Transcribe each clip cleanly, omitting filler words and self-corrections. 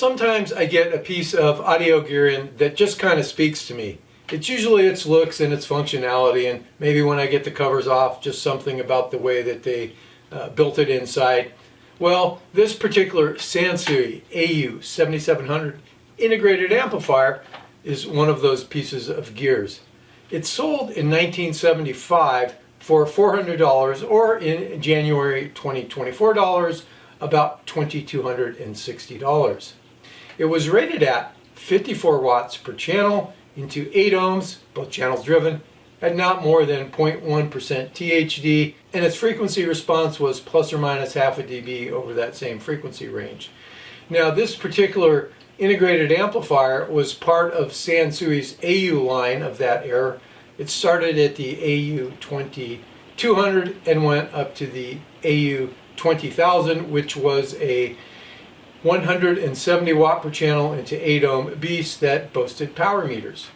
Sometimes I get a piece of audio gear in that just kind of speaks to me. It's usually its looks and its functionality, and maybe when I get the covers off, just something about the way that they built it inside. Well, this particular Sansui AU7700 Integrated amplifier is one of those pieces of gears. It sold in 1975 for $400, or in January 2024 dollars, about $2,260. It was rated at 54 watts per channel into 8 ohms, both channels driven, at not more than 0.1% THD, and its frequency response was plus or minus half a dB over that same frequency range. Now, this particular integrated amplifier was part of Sansui's AU line of that era. It started at the AU2200 and went up to the AU20000, which was a 170 watt per channel into 8 ohm beast that boasted power meters.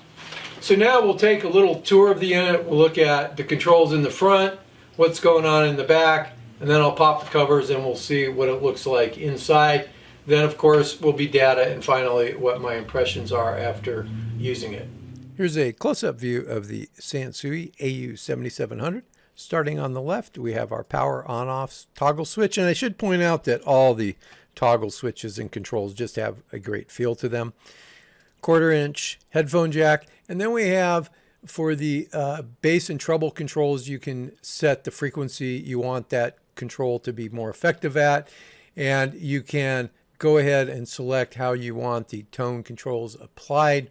So now we'll take a little tour of the unit. We'll look at the controls in the front, what's going on in the back, and then I'll pop the covers and we'll see what it looks like inside. Then, of course, will be data, and finally what my impressions are after using it. Here's a close-up view of the Sansui AU7700. Starting on the left, we have our power on-off toggle switch, and I should point out that all the toggle switches and controls just have a great feel to them. 1/4-inch headphone jack, and then we have, for the bass and treble controls, you can set the frequency you want that control to be more effective at, and you can go ahead and select how you want the tone controls applied.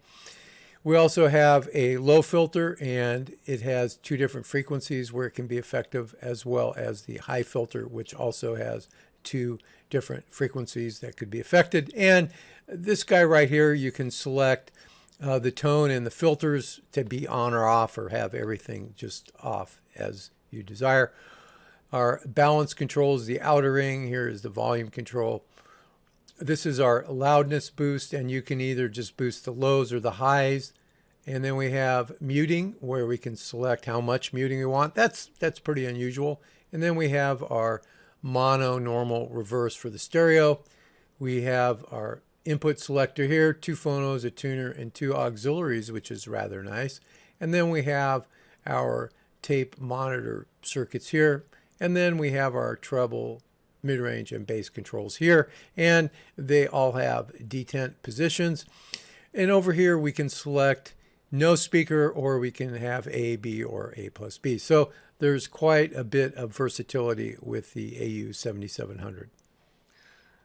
We also have a low filter, and it has 2 different frequencies where it can be effective, as well as the high filter, which also has 2 different frequencies that could be affected. And this guy right here, you can select the tone and the filters to be on or off, or have everything just off as you desire. Our balance controls, the outer ring. Here is the volume control. This is our loudness boost, and you can either just boost the lows or the highs. And then we have muting, where we can select how much muting we want. That's pretty unusual. And then we have our mono, normal, reverse for the stereo. We have our input selector here, 2 phonos, a tuner, and 2 auxiliaries, which is rather nice. And then we have our tape monitor circuits here. And then we have our treble, mid-range, and bass controls here, and they all have detent positions. And over here we can select no speaker, or we can have A, B, or A plus B. So there's quite a bit of versatility with the AU7700.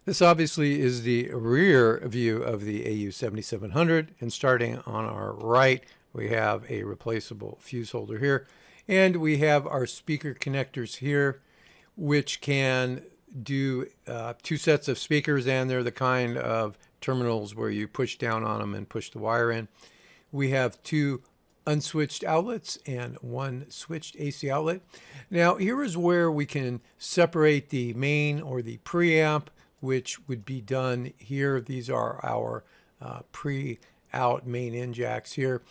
This obviously is the rear view of the AU7700, and starting on our right we have a replaceable fuse holder here, and we have our speaker connectors here, which can do 2 sets of speakers, and they're the kind of terminals where you push down on them and push the wire in. We have 2 unswitched outlets and 1 switched AC outlet. Now, here is where we can separate the main or the preamp, which would be done here. These are our pre-out main in jacks here.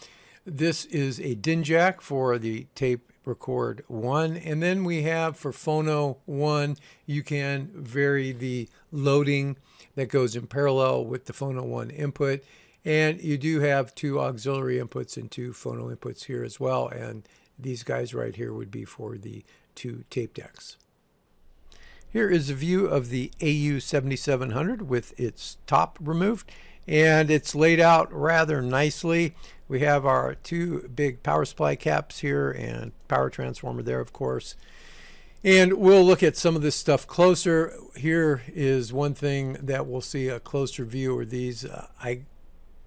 This is a DIN jack for the tape record 1, and then we have for Phono 1, you can vary the loading that goes in parallel with the Phono 1 input, and you do have 2 auxiliary inputs and 2 Phono inputs here as well, and these guys right here would be for the 2 tape decks. Here is a view of the AU7700 with its top removed, and it's laid out rather nicely. We have our 2 big power supply caps here and power transformer there, of course. And we'll look at some of this stuff closer. Here is one thing that we'll see a closer view of these. I'm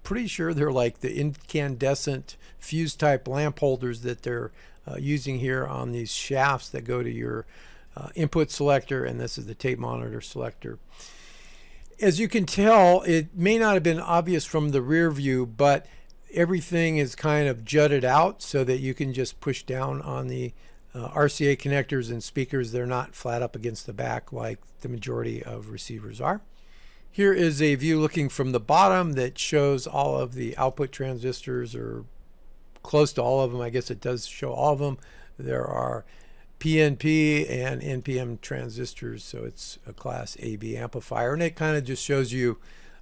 pretty sure they're like the incandescent fuse type lamp holders that they're using here on these shafts that go to your input selector, and this is the tape monitor selector. As you can tell, it may not have been obvious from the rear view, but everything is kind of jutted out so that you can just push down on the RCA connectors and speakers. They're not flat up against the back like the majority of receivers are. Here is a view looking from the bottom that shows all of the output transistors, or close to all of them. I guess it does show all of them. There are PNP and NPN transistors, so it's a class AB amplifier, and it kind of just shows you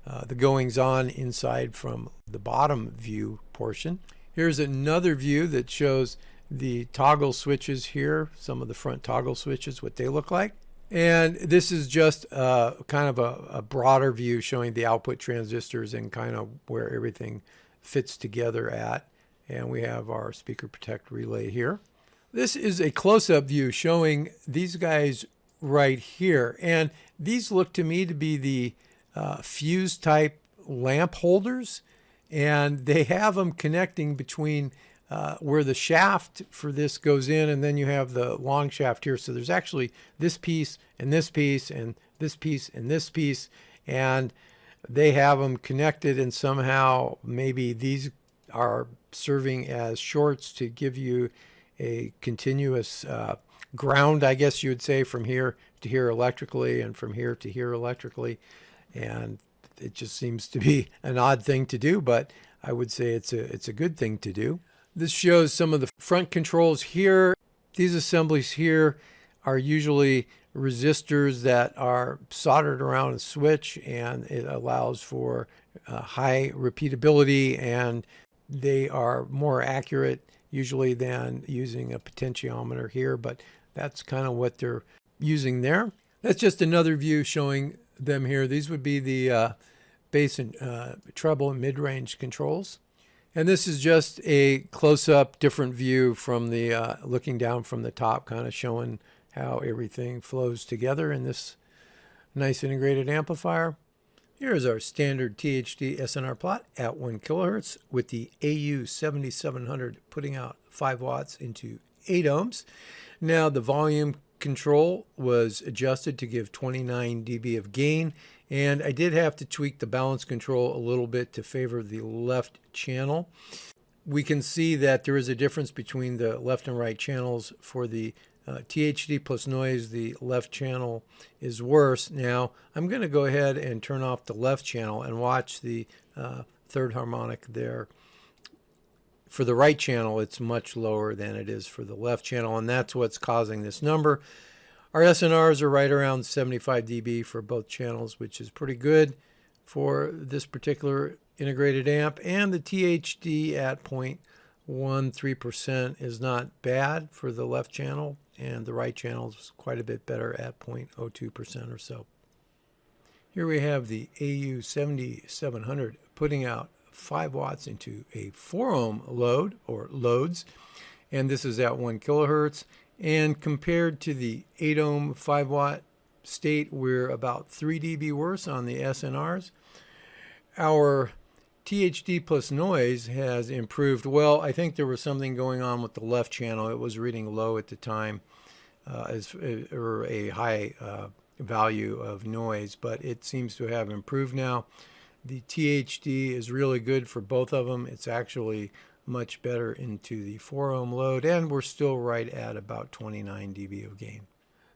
the goings on inside from the bottom view portion. Here's another view that shows the toggle switches here, some of the front toggle switches, what they look like. And this is just kind of a broader view showing the output transistors and kind of where everything fits together at. And we have our speaker protect relay here. This is a close-up view showing these guys right here. And these look to me to be the fuse type lamp holders. And they have them connecting between where the shaft for this goes in, and then you have the long shaft here. So there's actually this piece and this piece and this piece and this piece, and they have them connected, and somehow maybe these are serving as shorts to give you a continuous ground, I guess you would say, from here to here electrically and from here to here electrically. And it just seems to be an odd thing to do, but I would say it's a good thing to do. This shows some of the front controls here. These assemblies here are usually resistors that are soldered around a switch, and it allows for high repeatability, and they are more accurate usually than using a potentiometer here, but that's kind of what they're using there. That's just another view showing them here. These would be the bass and treble and mid-range controls. And this is just a close-up different view from the looking down from the top, kind of showing how everything flows together in this nice integrated amplifier. Here's our standard THD SNR plot at 1 kilohertz with the AU7700 putting out 5 watts into 8 ohms. Now the volume control was adjusted to give 29 dB of gain, and I did have to tweak the balance control a little bit to favor the left channel. We can see that there is a difference between the left and right channels. For the THD plus noise, the left channel is worse. Now I'm going to go ahead and turn off the left channel and watch the third harmonic there. For the right channel, it's much lower than it is for the left channel, and that's what's causing this number. Our SNRs are right around 75 dB for both channels, which is pretty good for this particular integrated amp. And the THD at 0.13% is not bad for the left channel, and the right channel is quite a bit better at 0.02% or so. Here we have the AU7700 putting out 5 watts into a 4 ohm load or loads, and this is at 1 kilohertz. And compared to the 8 ohm 5 watt state, we're about 3 dB worse on the SNRs. Our THD plus noise has improved. Well, I think there was something going on with the left channel. It was reading low at the time, or a high value of noise, but it seems to have improved now. The THD is really good for both of them. It's actually much better into the 4 ohm load, and we're still right at about 29 dB of gain.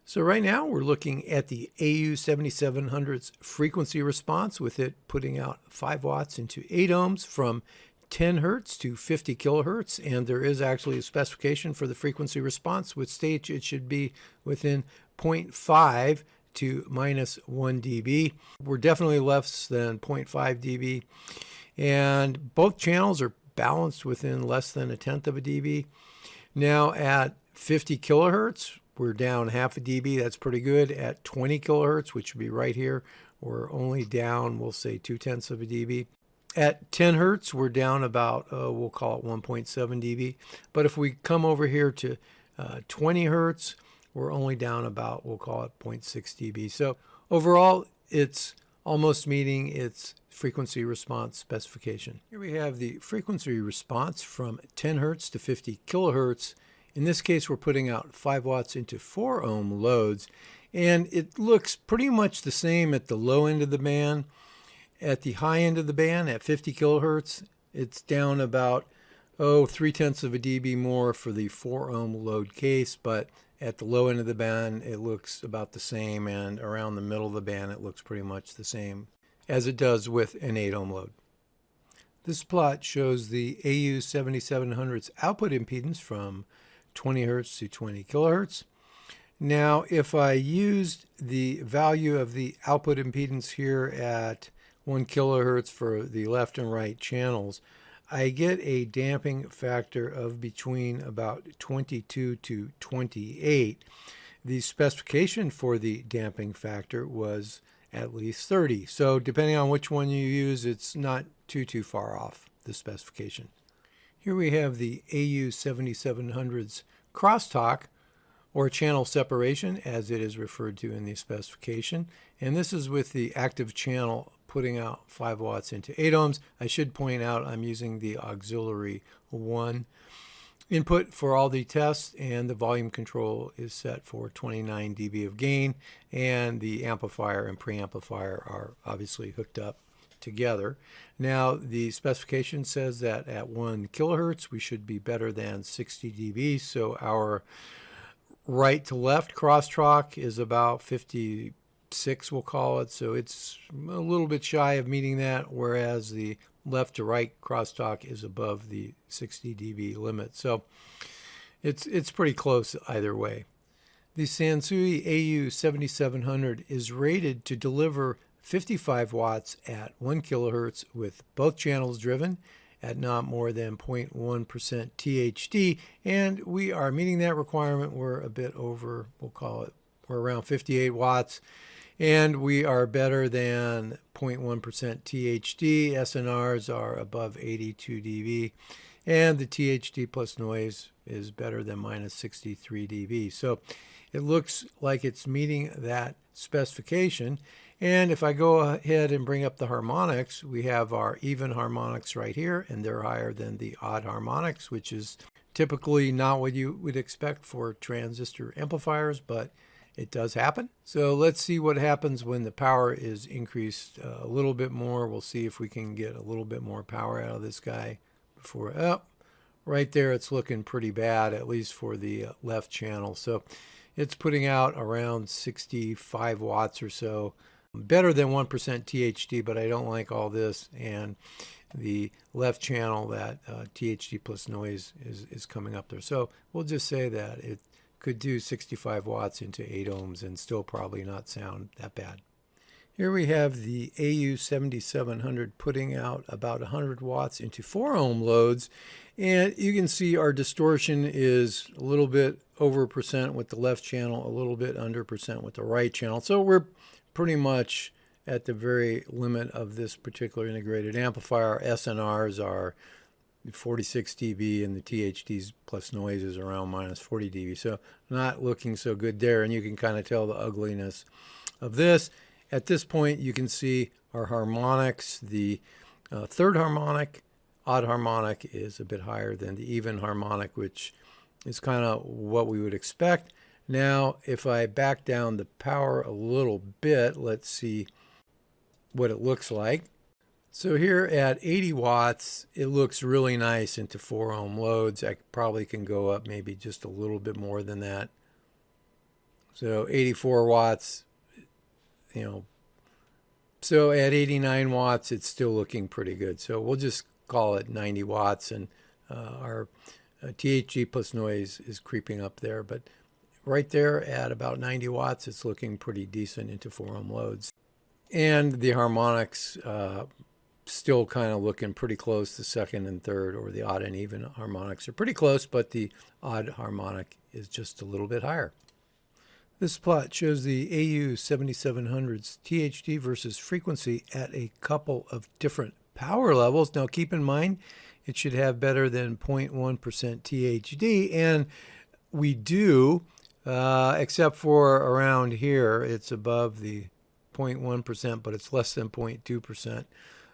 So right now we're looking at the AU7700's frequency response, with it putting out 5 watts into 8 ohms from 10 hertz to 50 kilohertz, and there is actually a specification for the frequency response, which states it should be within 0.5 to -1 dB. We're definitely less than 0.5 dB, and both channels are balanced within less than 1/10 of a dB. Now at 50 kilohertz, we're down half a dB. That's pretty good. At 20 kilohertz, which would be right here, we're only down, we'll say, 0.2 of a dB. At 10 hertz, we're down about, we'll call it 1.7 dB. But if we come over here to 20 hertz, we're only down about, we'll call it 0.6 dB. So overall, it's almost meeting its frequency response specification. Here we have the frequency response from 10 hertz to 50 kilohertz. In this case, we're putting out 5 watts into 4 ohm loads, and it looks pretty much the same at the low end of the band. At the high end of the band, at 50 kilohertz, it's down about, 0.3 of a dB more for the 4 ohm load case, but at the low end of the band, it looks about the same, and around the middle of the band, it looks pretty much the same as it does with an 8 ohm load. This plot shows the AU7700's output impedance from 20 hertz to 20 kilohertz. Now, if I used the value of the output impedance here at 1 kilohertz for the left and right channels, I get a damping factor of between about 22 to 28. The specification for the damping factor was at least 30. So depending on which one you use, it's not too far off the specification. Here we have the AU7700's crosstalk, or channel separation, as it is referred to in the specification. And this is with the active channel putting out 5 watts into 8 ohms. I should point out I'm using the auxiliary 1 input for all the tests, and the volume control is set for 29 dB of gain, and the amplifier and preamplifier are obviously hooked up together. Now the specification says that at 1 kilohertz we should be better than 60 dB, so our right to left crosstalk is about 56, we'll call it, so it's a little bit shy of meeting that, whereas the left to right crosstalk is above the 60 dB limit. So it's pretty close either way. The Sansui AU7700 is rated to deliver 55 watts at 1 kilohertz with both channels driven at not more than 0.1% THD, and we are meeting that requirement. We're a bit over, we'll call it, we're around 58 watts, and we are better than 0.1% THD. SNRs are above 82 dB, and the THD plus noise is better than minus 63 dB. So it looks like it's meeting that specification. And if I go ahead and bring up the harmonics, we have our even harmonics right here, and they're higher than the odd harmonics, which is typically not what you would expect for transistor amplifiers, but it does happen. So let's see what happens when the power is increased a little bit more. We'll see if we can get a little bit more power out of this guy before, right there it's looking pretty bad, at least for the left channel. So it's putting out around 65 watts or so. Better than 1% THD, but I don't like all this. And the left channel, that THD plus noise is coming up there. So we'll just say that it could do 65 watts into 8 ohms and still probably not sound that bad. Here we have the AU7700 putting out about 100 watts into 4 ohm loads. And you can see our distortion is a little bit over percent with the left channel, a little bit under percent with the right channel. So we're pretty much at the very limit of this particular integrated amplifier. SNRs are 46 dB and the THDs plus noise is around minus 40 dB. So not looking so good there, and you can kind of tell the ugliness of this. At this point you can see our harmonics. The third harmonic, odd harmonic, is a bit higher than the even harmonic, which is kind of what we would expect. Now, if I back down the power a little bit, let's see what it looks like. So here at 80 watts, it looks really nice into 4 ohm loads. I probably can go up maybe just a little bit more than that. So 84 watts, you know. So at 89 watts, it's still looking pretty good. So we'll just call it 90 watts, and our THD plus noise is creeping up there. But right there at about 90 watts, it's looking pretty decent into 4 ohm loads. And the harmonics still kind of looking pretty close. The second and third, or the odd and even harmonics, are pretty close, but the odd harmonic is just a little bit higher. This plot shows the AU7700's THD versus frequency at a couple of different power levels. Now keep in mind, it should have better than 0.1% THD, and we do, except for around here, it's above the 0.1%, but it's less than 0.2%.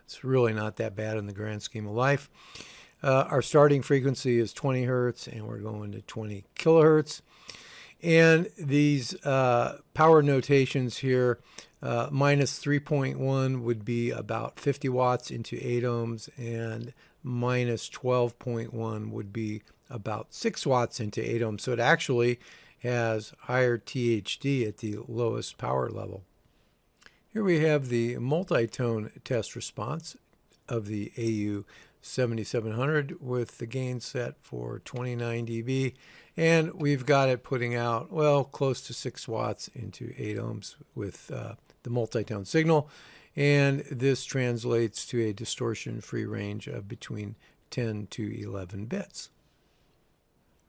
It's really not that bad in the grand scheme of life. Our starting frequency is 20 hertz, and we're going to 20 kilohertz. And these power notations here, minus 3.1 would be about 50 watts into 8 ohms, and minus 12.1 would be about 6 watts into 8 ohms. So it actually has higher THD at the lowest power level. Here we have the multitone test response of the AU7700 with the gain set for 29 dB, and we've got it putting out, well, close to 6 watts into 8 ohms with the multitone signal. and this translates to a distortion-free range of between 10 to 11 bits.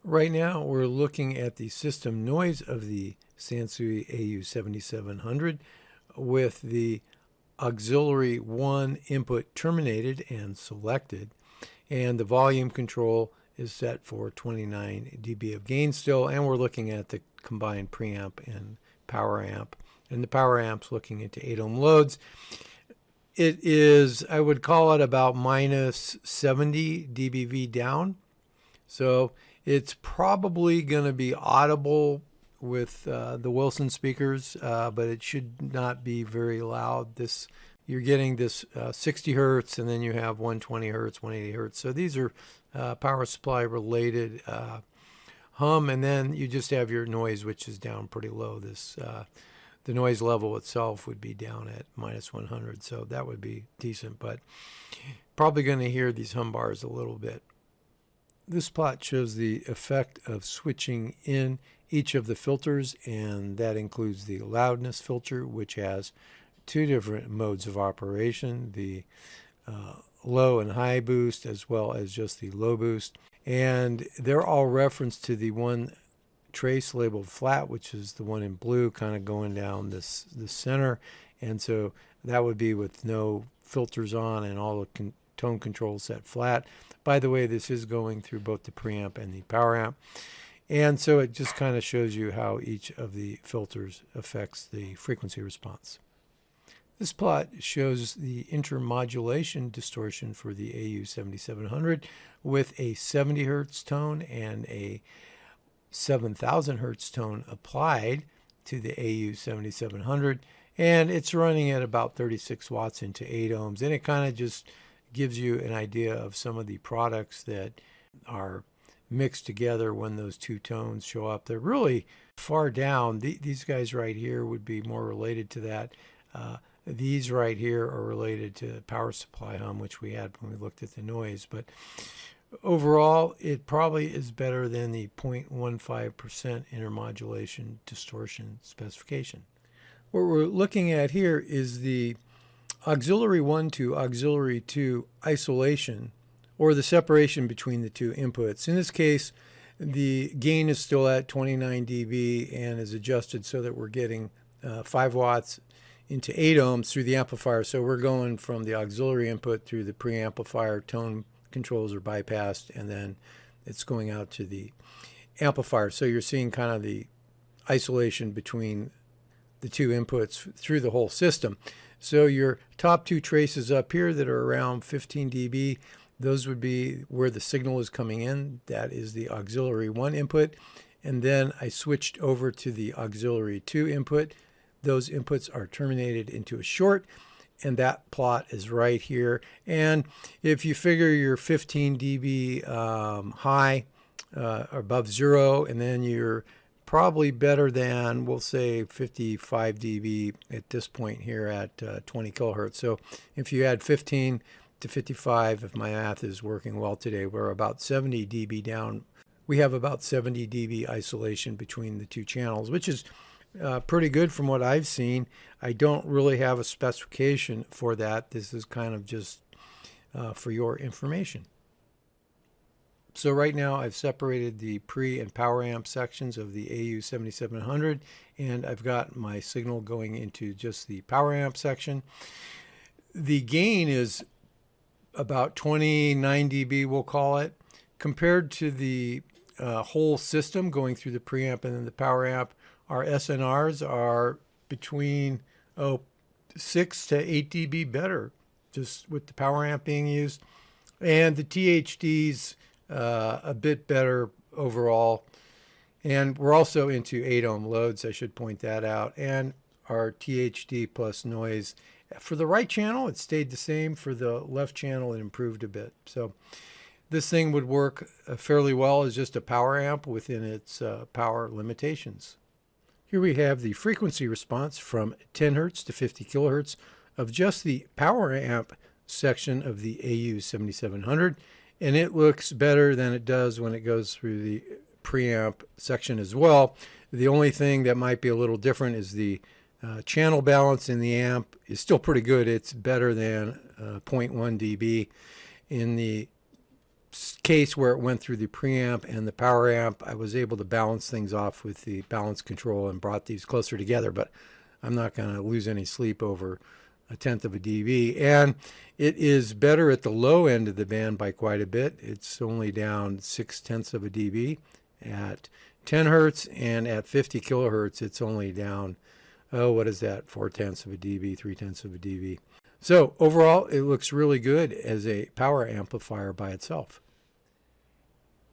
Right now we're looking at the system noise of the Sansui AU7700 with the auxiliary 1 input terminated and selected, and the volume control is set for 29 dB of gain still, and we're looking at the combined preamp and power amp, and the power amp's looking into 8 ohm loads. It is, I would call it about minus 70 dBV down, so it's probably going to be audible with the Wilson speakers, but it should not be very loud. You're getting this 60 hertz, and then you have 120 hertz, 180 hertz. So these are power supply related hum, and then you just have your noise, which is down pretty low. The noise level itself would be down at minus 100, so that would be decent, but probably going to hear these hum bars a little bit. This plot shows the effect of switching in each of the filters, and that includes the loudness filter, which has two different modes of operation, the low and high boost as well as just the low boost, and they're all referenced to the one trace labeled flat, which is the one in blue kind of going down the center, and so that would be with no filters on and all the tone control set flat. By the way, this is going through both the preamp and the power amp, and so it just kind of shows you how each of the filters affects the frequency response. This plot shows the intermodulation distortion for the AU7700 with a 70 hertz tone and a 7000 hertz tone applied to the AU7700, and it's running at about 36 watts into 8 ohms, and it kind of just gives you an idea of some of the products that are mixed together when those two tones show up. They're really far down. These guys right here would be more related to that. These right here are related to power supply hum, which we had when we looked at the noise, but overall it probably is better than the 0.15% intermodulation distortion specification. What we're looking at here is the auxiliary 1 to auxiliary 2 isolation, or the separation between the two inputs. In this case, the gain is still at 29 dB and is adjusted so that we're getting 5 watts into 8 ohms through the amplifier. So we're going from the auxiliary input through the preamplifier, tone controls are bypassed, and then it's going out to the amplifier. So you're seeing kind of the isolation between the two inputs through the whole system. So your top two traces up here that are around 15 dB, those would be where the signal is coming in. That is the auxiliary 1 input. And then I switched over to the auxiliary 2 input. Those inputs are terminated into a short, and that plot is right here. And if you figure your 15 dB high above 0, and then you're probably better than, we'll say, 55 dB at this point here at 20 kilohertz. So if you add 15 to 55, if my math is working well today, we're about 70 dB down. We have about 70 dB isolation between the two channels, which is pretty good from what I've seen. I don't really have a specification for that. This is kind of just for your information. So right now I've separated the pre and power amp sections of the AU7700, and I've got my signal going into just the power amp section. The gain is about 29 dB, we'll call it, compared to the whole system going through the preamp and then the power amp. Our SNRs are between 6 to 8 dB better, just with the power amp being used, and the THDs a bit better overall. And we're also into 8 ohm loads, I should point that out. And our THD plus noise, for the right channel, it stayed the same. For the left channel, it improved a bit. So this thing would work fairly well as just a power amp within its power limitations. Here we have the frequency response from 10 hertz to 50 kilohertz of just the power amp section of the AU7700. And it looks better than it does when it goes through the preamp section as well. The only thing that might be a little different is the Channel balance in the amp is still pretty good. It's better than 0.1 dB. In the case where it went through the preamp and the power amp, I was able to balance things off with the balance control and brought these closer together, but I'm not going to lose any sleep over 1/10 of a dB. And it is better at the low end of the band by quite a bit. It's only down 0.6 of a dB at 10 hertz, and at 50 kilohertz it's only down, oh, what is that, 0.4 of a dB, 0.3 of a dB. So overall it looks really good as a power amplifier by itself.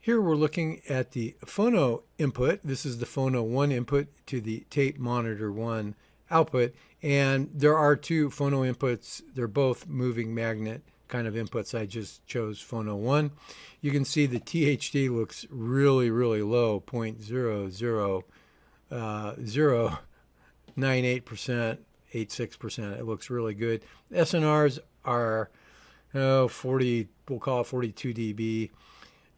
Here we're looking at the Phono input. This is the Phono 1 input to the Tape Monitor 1 output, and there are two Phono inputs. They're both moving magnet kind of inputs. I just chose Phono 1. You can see the THD looks really, really low, 0.00098%, 86%. It looks really good. SNRs are 40, we'll call it 42 dB.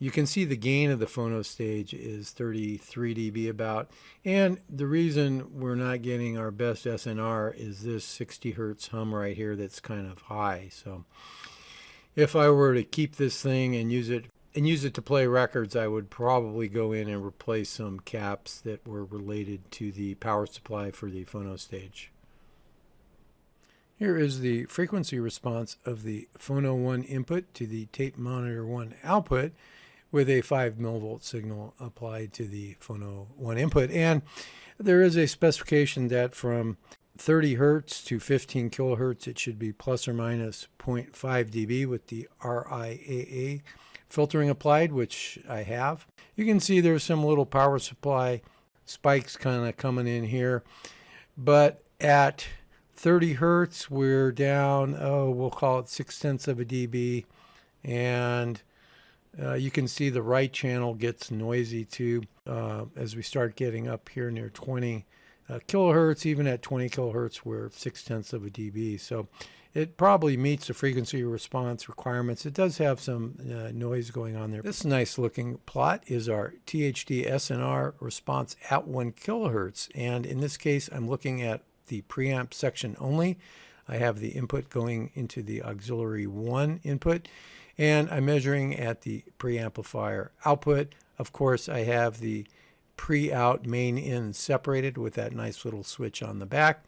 You can see the gain of the Phono stage is 33 dB about, and the reason we're not getting our best SNR is this 60 hertz hum right here that's kind of high. So if I were to keep this thing and use it to play records, I would probably go in and replace some caps that were related to the power supply for the Phono stage. Here is the frequency response of the Phono 1 input to the Tape Monitor 1 output, with a 5 millivolt signal applied to the Phono 1 input. And there is a specification that from 30 hertz to 15 kilohertz, it should be plus or minus 0.5 dB with the RIAA filtering applied, which I have. You can see there's some little power supply spikes kind of coming in here. But at 30 hertz, we're down, we'll call it 0.6 of a dB. And you can see the right channel gets noisy too as we start getting up here near 20 kilohertz. Even at 20 kilohertz, we're 0.6 of a dB. So it probably meets the frequency response requirements. It does have some noise going on there. This nice looking plot is our THD SNR response at 1 kilohertz. And in this case, I'm looking at the preamp section only. I have the input going into the auxiliary 1 input, and I'm measuring at the preamplifier output. Of course, I have the pre-out main in separated with that nice little switch on the back,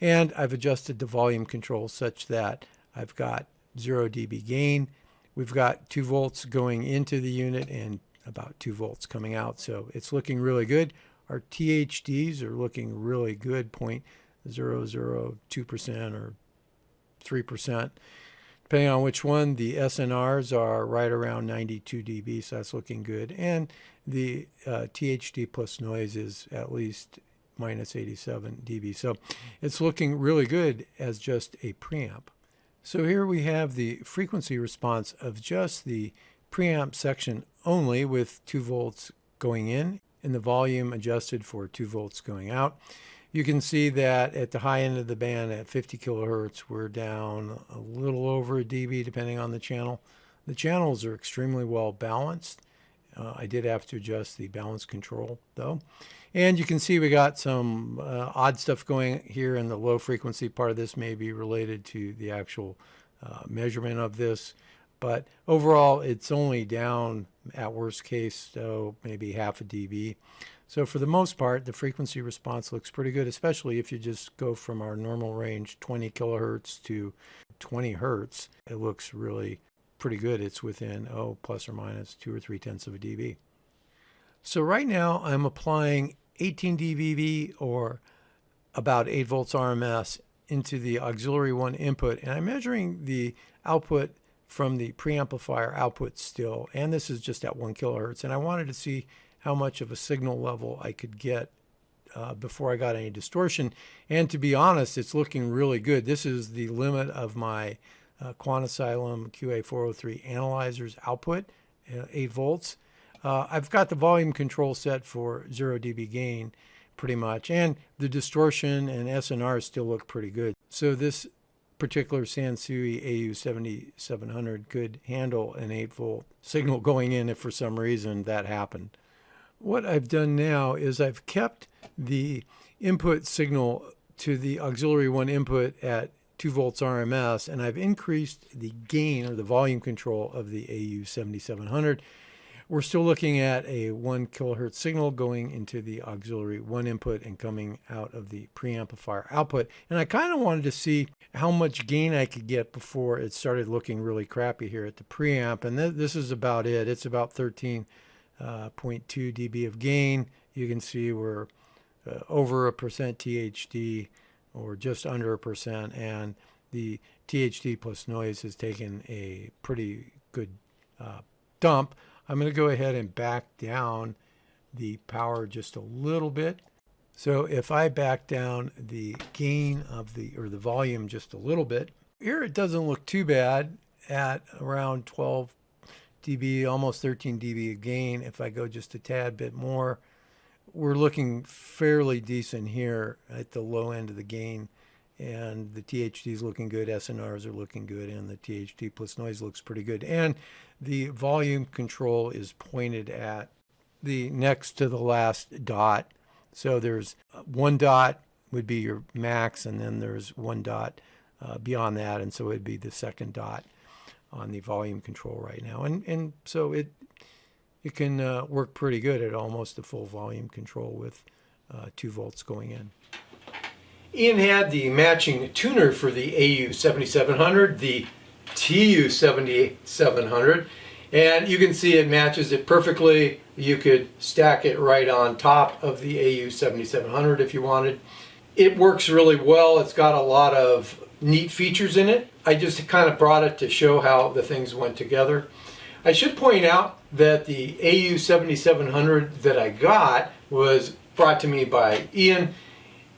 and I've adjusted the volume control such that I've got 0 dB gain. We've got 2 volts going into the unit and about 2 volts coming out, so it's looking really good. Our THDs are looking really good, 0.002% or 3%. Depending on which one. The SNRs are right around 92 dB, so that's looking good. And the THD plus noise is at least minus 87 dB. So it's looking really good as just a preamp. So here we have the frequency response of just the preamp section only with 2 volts going in and the volume adjusted for 2 volts going out. You can see that at the high end of the band at 50 kilohertz, we're down a little over a dB depending on the channel. The channels are extremely well balanced. I did have to adjust the balance control though. And you can see we got some odd stuff going here in the low frequency part of this, may be related to the actual measurement of this. But overall, it's only down at worst case, so maybe half a dB. So for the most part, the frequency response looks pretty good, especially if you just go from our normal range, 20 kilohertz to 20 hertz. It looks really pretty good. It's within, plus or minus 2 or 3/10 of a dB. So right now I'm applying 18 dBV or about 8 volts RMS into the auxiliary 1 input, and I'm measuring the output from the preamplifier output still, and this is just at 1 kilohertz, and I wanted to see how much of a signal level I could get before I got any distortion. And to be honest, it's looking really good. This is the limit of my Quantasylum QA403 analyzer's output, 8 volts. I've got the volume control set for 0 dB gain pretty much, and the distortion and SNR still look pretty good. So this particular Sansui AU7700 could handle an 8 volt signal going in if for some reason that happened. What I've done now is I've kept the input signal to the auxiliary 1 input at 2 volts RMS, and I've increased the gain or the volume control of the AU7700. We're still looking at a 1 kilohertz signal going into the auxiliary 1 input and coming out of the preamplifier output. And I kind of wanted to see how much gain I could get before it started looking really crappy here at the preamp. And this is about it. It's about 13.2 dB of gain. You can see we're over 1% THD or just under 1%, and the THD plus noise has taken a pretty good dump. I'm going to go ahead and back down the power just a little bit. So if I back down the gain of the volume just a little bit, here it doesn't look too bad at around 12 dB, almost 13 dB of gain. If I go just a tad bit more, we're looking fairly decent here at the low end of the gain, and the THD is looking good, SNRs are looking good, and the THD plus noise looks pretty good. And the volume control is pointed at the next to the last dot. So there's one dot would be your max, and then there's one dot beyond that, and so it'd be the second dot on the volume control right now. And so it can work pretty good at almost the full volume control with 2 volts going in. Ian had the matching tuner for the AU7700, the TU7700, and you can see it matches it perfectly. You could stack it right on top of the AU7700 if you wanted. It works really well. It's got a lot of neat features in it. I just kind of brought it to show how the things went together. I should point out that the AU7700 that I got was brought to me by Ian.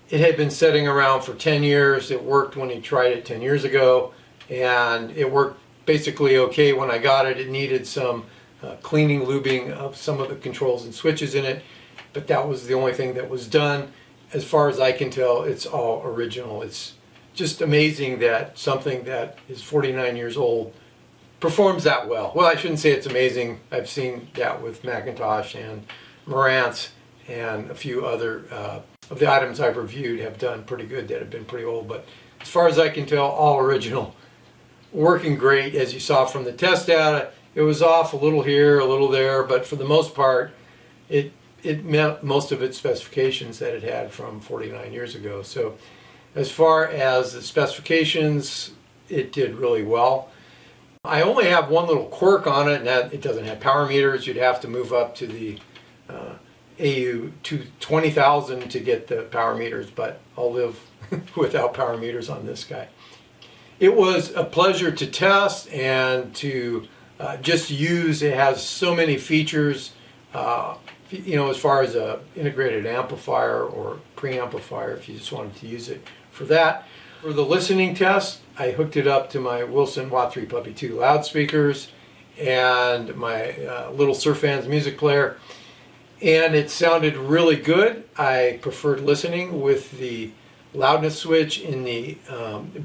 It had been sitting around for 10 years. It worked when he tried it 10 years ago, and it worked basically okay when I got it. It needed some cleaning, lubing of some of the controls and switches in it, but that was the only thing that was done. As far as I can tell, it's all original. It's just amazing that something that is 49 years old performs that well. Well, I shouldn't say it's amazing. I've seen that with Macintosh and meaurements, and a few other of the items I've reviewed have done pretty good that have been pretty old, but as far as I can tell, all original. Working great, as you saw from the test data. It was off a little here, a little there, but for the most part, it met most of its specifications that it had from 49 years ago. So as far as the specifications, it did really well. I only have one little quirk on it, and that it doesn't have power meters. You'd have to move up to the AU2000 to get the power meters, but I'll live without power meters on this guy. It was a pleasure to test and to just use. It has so many features, you know, as far as a integrated amplifier or preamplifier, if you just wanted to use it for that. For the listening test, I hooked it up to my Wilson Watt 3 Puppy 2 loudspeakers and my little Surfans music player, and it sounded really good. I preferred listening with the loudness switch in the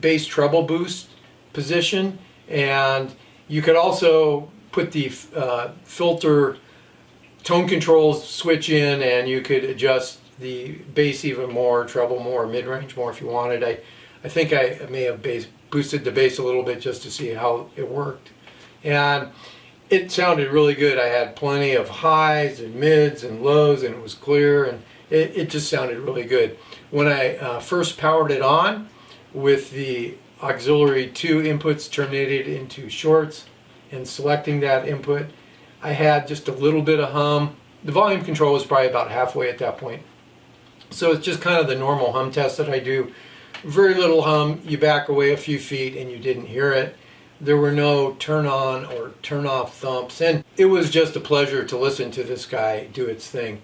bass treble boost position, and you could also put the filter tone controls switch in, and you could adjust the bass even more, treble more, mid-range more if you wanted. I think I may have boosted the bass a little bit just to see how it worked, and it sounded really good. I had plenty of highs and mids and lows, and it was clear, and it just sounded really good. When I first powered it on with the auxiliary 2 inputs terminated into shorts and selecting that input, I had just a little bit of hum. The volume control was probably about halfway at that point. So it's just kind of the normal hum test that I do. Very little hum, you back away a few feet and you didn't hear it. There were no turn on or turn off thumps, and it was just a pleasure to listen to this guy do its thing.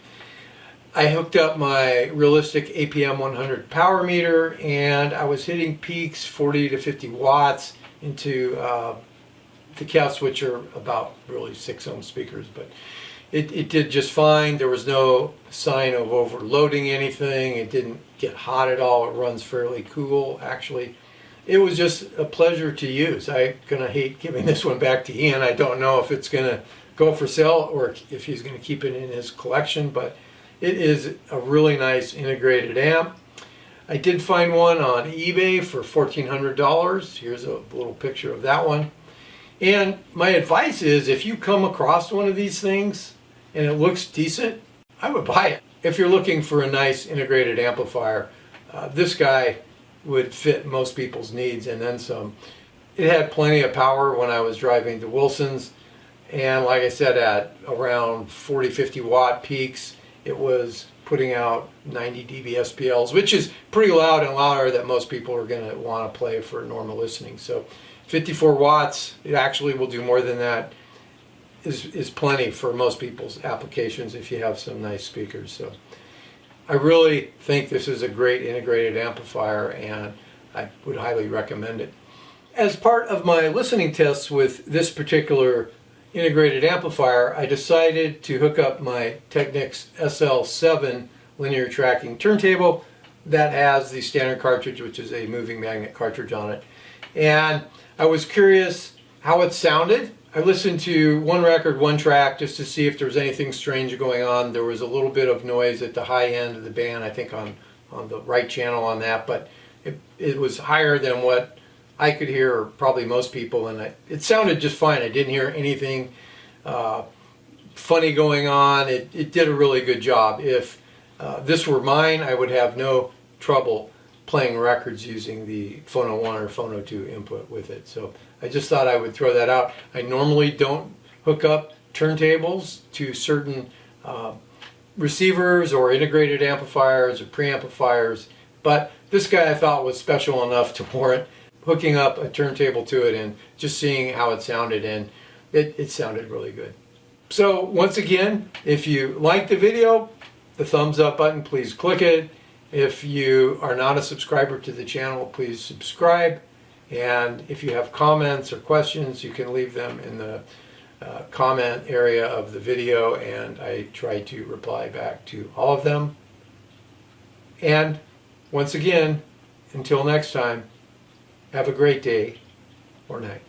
I hooked up my realistic APM 100 power meter, and I was hitting peaks 40 to 50 watts into the cow switcher, about really 6 ohm speakers, but it did just fine. There was no sign of overloading anything. It didn't get hot at all. It runs fairly cool, actually. It was just a pleasure to use. I'm gonna hate giving this one back to Ian. I don't know if it's gonna go for sale or if he's gonna keep it in his collection, but it is a really nice integrated amp. I did find one on eBay for $1,400. Here's a little picture of that one. And my advice is, if you come across one of these things and it looks decent, I would buy it. If you're looking for a nice integrated amplifier, this guy would fit most people's needs and then some. It had plenty of power when I was driving to Wilson's, and like I said, at around 40-50 watt peaks, it was putting out 90 dB SPLs, which is pretty loud and louder that most people are going to want to play for normal listening. So 54 watts, it actually will do more than that, is plenty for most people's applications if you have some nice speakers. So I really think this is a great integrated amplifier, and I would highly recommend it. As part of my listening tests with this particular integrated amplifier, I decided to hook up my Technics SL7 linear tracking turntable that has the standard cartridge, which is a moving magnet cartridge on it. And I was curious how it sounded. I listened to one record, one track, just to see if there was anything strange going on. There was a little bit of noise at the high end of the band, I think on the right channel on that, but it was higher than what I could hear, or probably most people, and it sounded just fine. I didn't hear anything funny going on. It did a really good job. If this were mine, I would have no trouble playing records using the Phono 1 or Phono 2 input with it. So I just thought I would throw that out. I normally don't hook up turntables to certain receivers or integrated amplifiers or preamplifiers, but this guy I thought was special enough to warrant hooking up a turntable to it and just seeing how it sounded, and it sounded really good. So once again, if you like the video, the thumbs up button, please click it. If you are not a subscriber to the channel, please subscribe. And if you have comments or questions, you can leave them in the comment area of the video, and I try to reply back to all of them. And once again, until next time, have a great day or night.